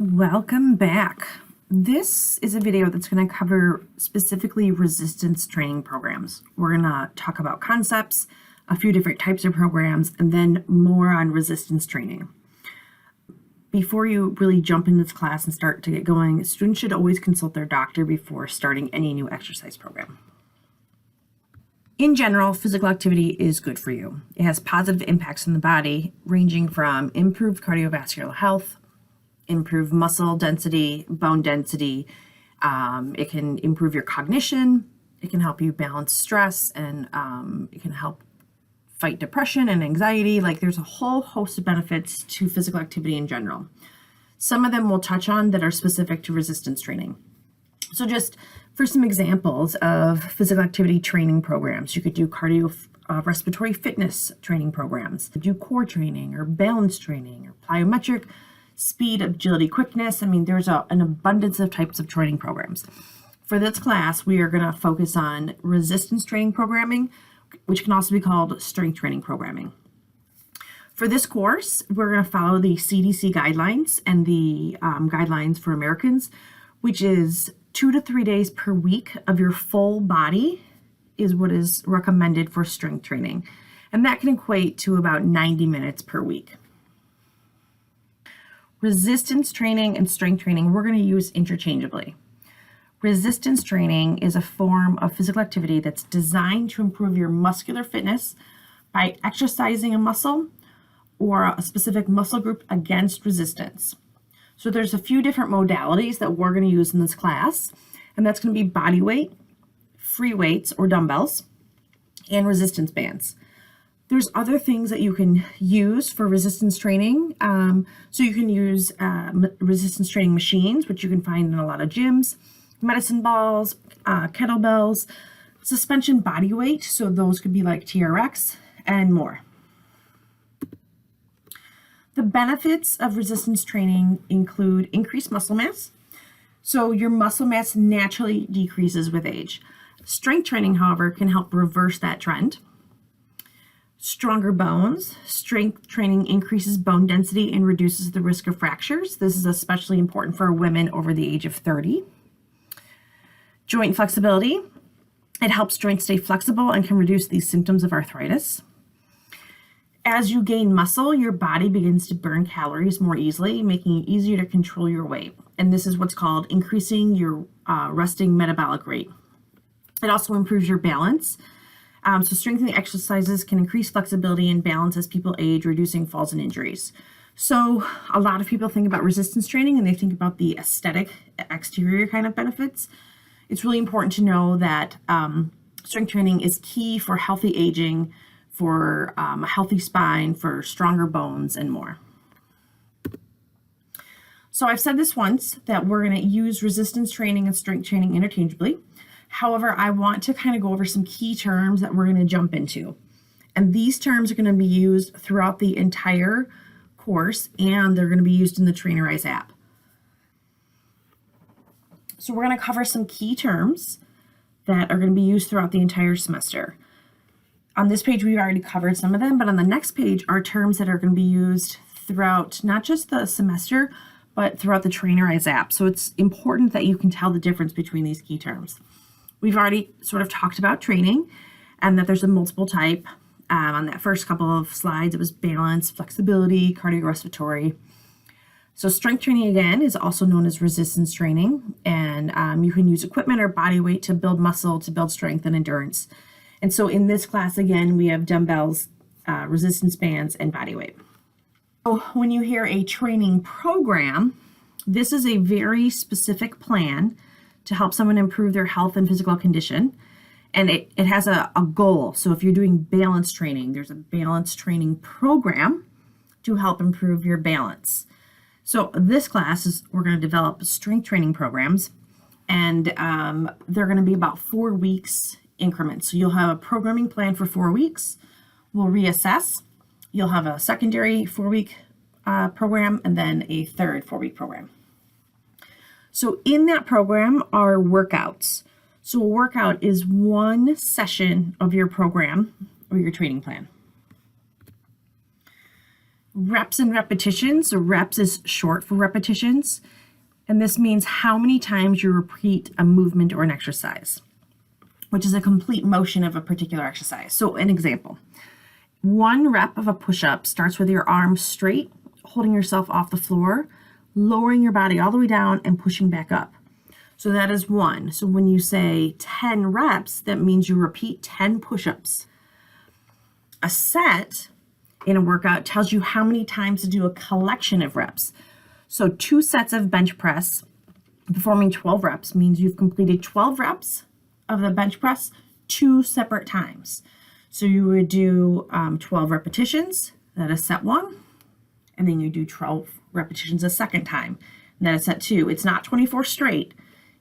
Welcome back. This is a video that's going to cover specifically resistance training programs. We're going to talk about concepts, a few different types of programs, and then more on resistance training. Before you really jump into this class and start to get going, students should always consult their doctor before starting any new exercise program. In general, physical activity is good for you. It has positive impacts on the body, ranging from improved cardiovascular health, improve muscle density, bone density. It can improve your cognition. It can help you balance stress, and it can help fight depression and anxiety. Like, there's a whole host of benefits to physical activity in general. Some of them we'll touch on that are specific to resistance training. So just for some examples of physical activity training programs, you could do respiratory fitness training programs, do core training or balance training or plyometric, speed, agility, quickness. I mean, there's an abundance of types of training programs. For this class, we are going to focus on resistance training programming, which can also be called strength training programming. For this course, we're going to follow the CDC guidelines and the guidelines for Americans, which is 2 to 3 days per week of your full body is what is recommended for strength training. And that can equate to about 90 minutes per week. Resistance training and strength training, we're going to use interchangeably. Resistance training is a form of physical activity that's designed to improve your muscular fitness by exercising a muscle or a specific muscle group against resistance. So there's a few different modalities that we're going to use in this class, and that's going to be body weight, free weights or dumbbells, and resistance bands. There's other things that you can use for resistance training. So you can use resistance training machines, which you can find in a lot of gyms, medicine balls, kettlebells, suspension body weight. So those could be like TRX and more. The benefits of resistance training include increased muscle mass. So your muscle mass naturally decreases with age. Strength training, however, can help reverse that trend. Stronger bones. Strength training increases bone density and reduces the risk of fractures. This is especially important for women over the age of 30. Joint flexibility. It helps joints stay flexible and can reduce the symptoms of arthritis. As you gain muscle, your body begins to burn calories more easily, making it easier to control your weight. And this is what's called increasing your resting metabolic rate. It also improves your balance. So strengthening exercises can increase flexibility and balance as people age, reducing falls and injuries. So a lot of people think about resistance training and they think about the aesthetic exterior kind of benefits. It's really important to know that strength training is key for healthy aging, for a healthy spine, for stronger bones, and more. So I've said this once, that we're going to use resistance training and strength training interchangeably. However, I want to kind of go over some key terms that we're going to jump into. And these terms are going to be used throughout the entire course, and they're going to be used in the Trainerize app. So we're going to cover some key terms that are going to be used throughout the entire semester. On this page, we've already covered some of them, but on the next page are terms that are going to be used throughout not just the semester, but throughout the Trainerize app. So it's important that you can tell the difference between these key terms. We've already sort of talked about training and that there's a multiple type. On that first couple of slides, it was balance, flexibility, cardiorespiratory. So strength training, again, is also known as resistance training. And you can use equipment or body weight to build muscle, to build strength and endurance. And so in this class, again, we have dumbbells, resistance bands, and body weight. So when you hear a training program, this is a very specific plan to help someone improve their health and physical condition. And it has a goal. So if you're doing balance training, there's a balance training program to help improve your balance. So this class is, we're going to develop strength training programs, and they're going to be about 4 weeks increments. So you'll have a programming plan for 4 weeks. We'll reassess. You'll have a secondary 4-week program, and then a third 4-week program. So in that program are workouts. So a workout is one session of your program or your training plan. Reps and repetitions. So reps is short for repetitions. And this means how many times you repeat a movement or an exercise, which is a complete motion of a particular exercise. So an example, 1 rep of a push-up starts with your arms straight, holding yourself off the floor, lowering your body all the way down and pushing back up. So that is 1. So when you say 10 reps, that means you repeat 10 push-ups. A set in a workout tells you how many times to do a collection of reps. So 2 sets of bench press performing 12 reps means you've completed 12 reps of the bench press 2 separate times. So you would do 12 repetitions, that is set 1, and then you do 12 repetitions a second time, and that is set 2. It's not 24 straight.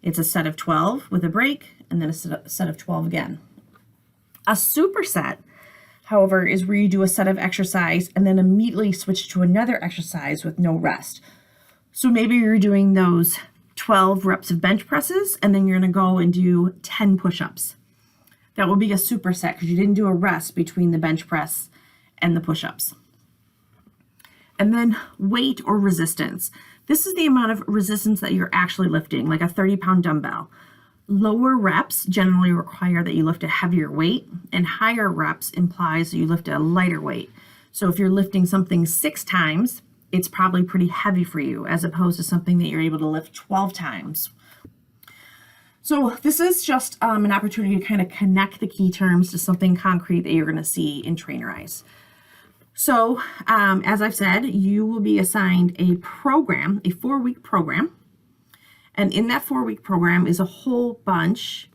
It's a set of 12 with a break, and then a set of 12 again. A superset, however, is where you do a set of exercise and then immediately switch to another exercise with no rest. So maybe you're doing those 12 reps of bench presses and then you're going to go and do 10 push-ups. That will be a superset because you didn't do a rest between the bench press and the push-ups. And then weight or resistance. This is the amount of resistance that you're actually lifting, like a 30-pound dumbbell. Lower reps generally require that you lift a heavier weight, and higher reps implies that you lift a lighter weight. So if you're lifting something 6 times, it's probably pretty heavy for you, as opposed to something that you're able to lift 12 times. So this is just an opportunity to kind of connect the key terms to something concrete that you're going to see in Trainerize. So as I've said, you will be assigned a program, a 4-week program. And in that 4-week program is a whole bunch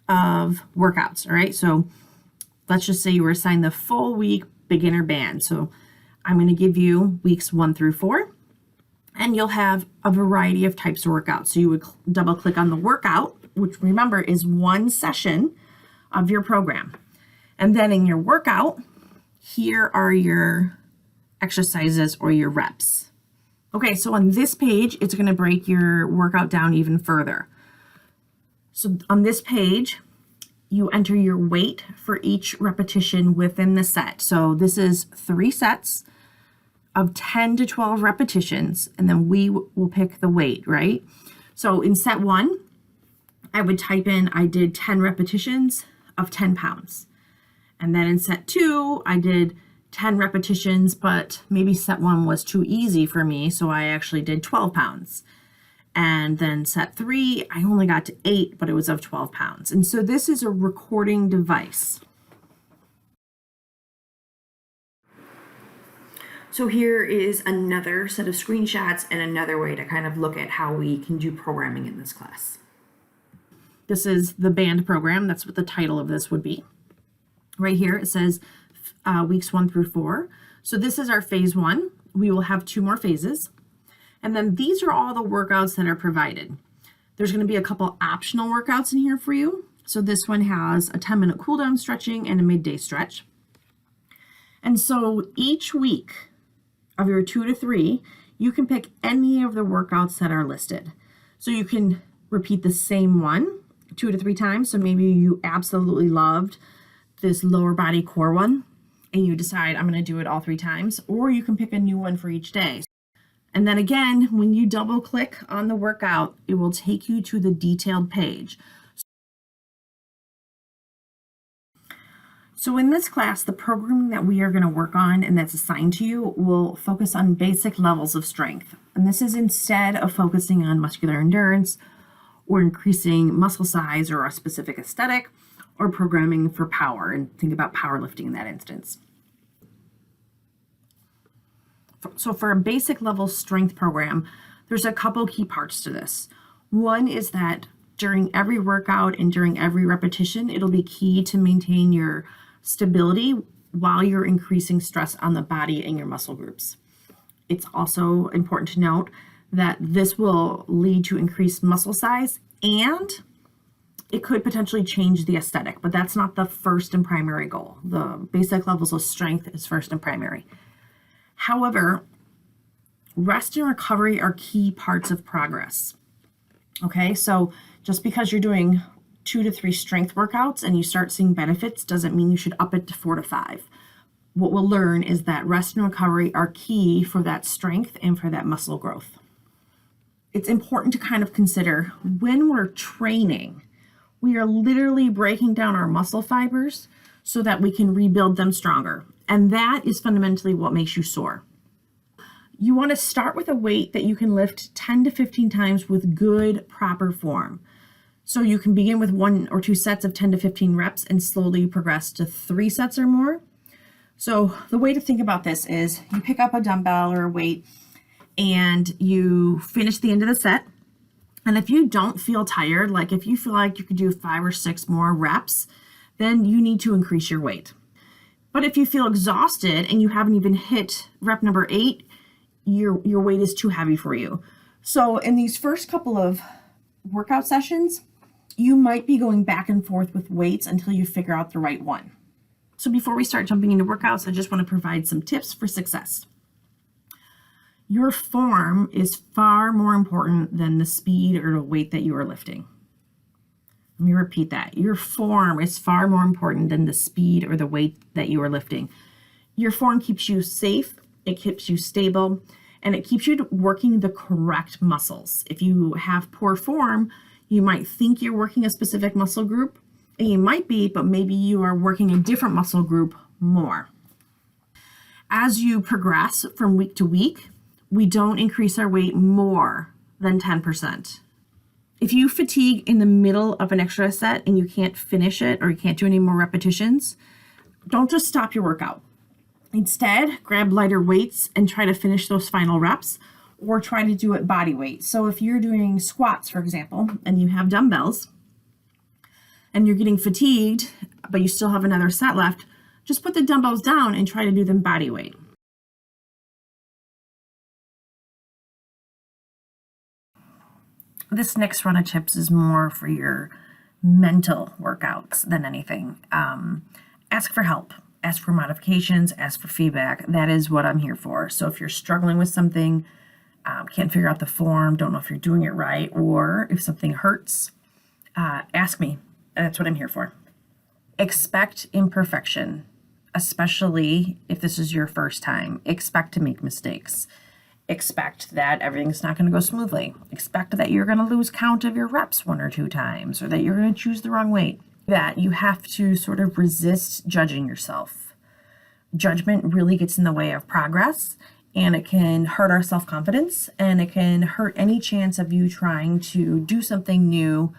of workouts, all right? So let's just say you were assigned the full week beginner band. So I'm going to give you weeks 1 through 4, and you'll have a variety of types of workouts. So you would double click on the workout, which remember is 1 session of your program. And then in your workout, here are your exercises or your reps. Okay, so on this page, it's going to break your workout down even further. So on this page, you enter your weight for each repetition within the set. So this is 3 sets of 10 to 12 repetitions, and then we will pick the weight, right? So in set 1, I would type in, I did 10 repetitions of 10 pounds. And then in set 2, I did 10 repetitions, but maybe set 1 was too easy for me, so I actually did 12 pounds. And then set 3, I only got to 8, but it was of 12 pounds. And so this is a recording device. So here is another set of screenshots and another way to kind of look at how we can do programming in this class. This is the band program. That's what the title of this would be. Right here it says weeks 1 through 4. So this is our phase 1. We will have 2 more phases. And then these are all the workouts that are provided. There's going to be a couple optional workouts in here for you. So this one has a 10-minute cool down stretching and a midday stretch. And so each week of your 2 to 3, you can pick any of the workouts that are listed. So you can repeat the same one 2 to 3 times. So maybe you absolutely loved this lower body core one and you decide I'm going to do it all 3 times, or you can pick a new one for each day. And then again, when you double click on the workout, it will take you to the detailed page. So in this class, the programming that we are going to work on and that's assigned to you will focus on basic levels of strength. And this is instead of focusing on muscular endurance or increasing muscle size or a specific aesthetic or programming for power, and think about powerlifting in that instance. So for a basic level strength program, there's a couple key parts to this. One is that during every workout and during every repetition, it'll be key to maintain your stability while you're increasing stress on the body and your muscle groups. It's also important to note that this will lead to increased muscle size and it could potentially change the aesthetic, but that's not the first and primary goal. The basic levels of strength is first and primary. However, rest and recovery are key parts of progress. Okay, so just because you're doing 2 to 3 strength workouts and you start seeing benefits doesn't mean you should up it to 4 to 5. what we'll learn is that rest and recovery are key for that strength and for that muscle growth. It's important to kind of consider when we're training, we are literally breaking down our muscle fibers so that we can rebuild them stronger. And that is fundamentally what makes you sore. You want to start with a weight that you can lift 10 to 15 times with good, proper form. So you can begin with 1 or 2 sets of 10 to 15 reps and slowly progress to 3 sets or more. So the way to think about this is you pick up a dumbbell or a weight and you finish the end of the set. And if you don't feel tired, like if you feel like you could do 5 or 6 more reps, then you need to increase your weight. But if you feel exhausted and you haven't even hit rep number 8, your weight is too heavy for you. So in these first couple of workout sessions, you might be going back and forth with weights until you figure out the right one. So before we start jumping into workouts, I just want to provide some tips for success. Your form is far more important than the speed or the weight that you are lifting. Let me repeat that. Your form is far more important than the speed or the weight that you are lifting. Your form keeps you safe, it keeps you stable, and it keeps you working the correct muscles. If you have poor form, you might think you're working a specific muscle group, and you might be, but maybe you are working a different muscle group more. As you progress from week to week, we don't increase our weight more than 10%. If you fatigue in the middle of an extra set and you can't finish it or you can't do any more repetitions, don't just stop your workout. Instead, grab lighter weights and try to finish those final reps, or try to do it body weight. So if you're doing squats, for example, and you have dumbbells and you're getting fatigued, but you still have another set left, just put the dumbbells down and try to do them body weight. This next run of tips is more for your mental workouts than anything. Ask for help, ask for modifications, ask for feedback. That is what I'm here for. So if you're struggling with something, can't figure out the form, don't know if you're doing it right, or if something hurts, ask me. That's what I'm here for. Expect imperfection, especially if this is your first time. Expect to make mistakes. Expect that everything's not going to go smoothly. Expect that you're going to lose count of your reps 1 or 2 times, or that you're going to choose the wrong weight. That you have to sort of resist judging yourself. Judgment really gets in the way of progress, and it can hurt our self-confidence, and it can hurt any chance of you trying to do something new.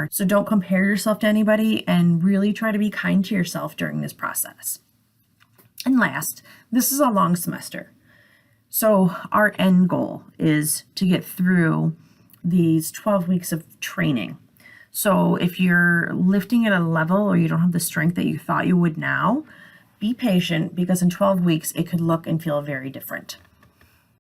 So don't compare yourself to anybody, and really try to be kind to yourself during this process. And last, this is a long semester. So our end goal is to get through these 12 weeks of training. So if you're lifting at a level or you don't have the strength that you thought you would now, be patient, because in 12 weeks it could look and feel very different.